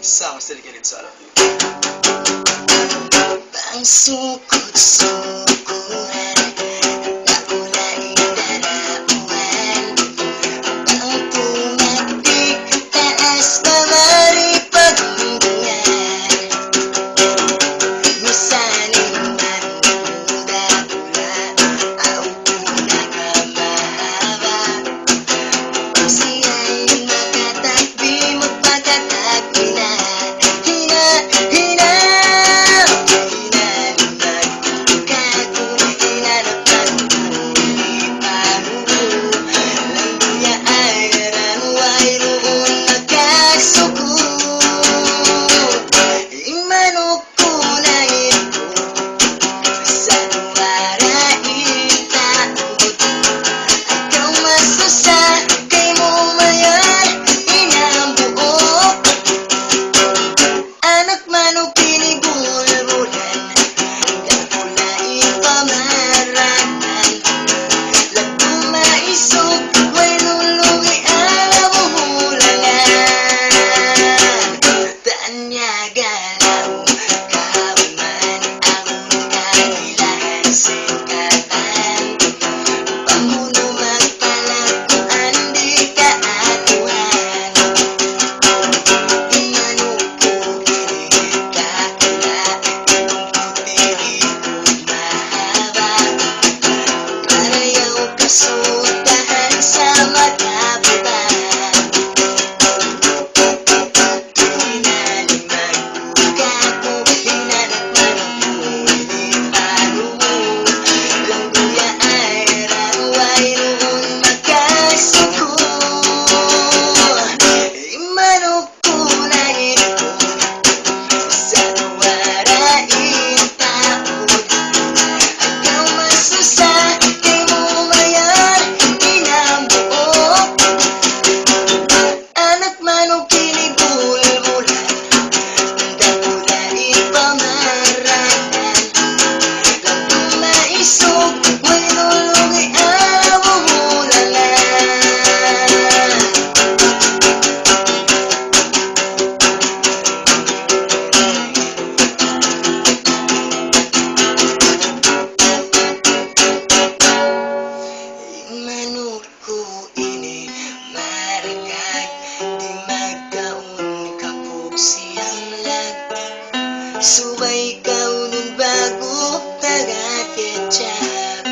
Sounds dedicated to all of you. Bang sukut-sukuran, nakulay darauan, ang tumatik, taas kamari paghingan. Misanin man mula-mula, ang pinakamahaba. Pag siya'y makatakbi, magpakatakbi na. Subay ikaw nun bago taga-ketchup.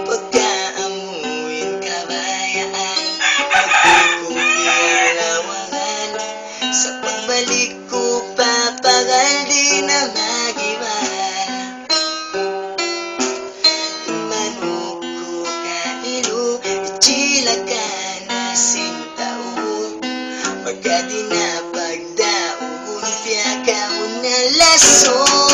Pagkaamuin kabayaan, magkukumpir lawangan. Sa pagbalik ko papagal di na magiba. Manok ko kailo, chila ka na sintao. Pagka di na pagdao, kau na laso.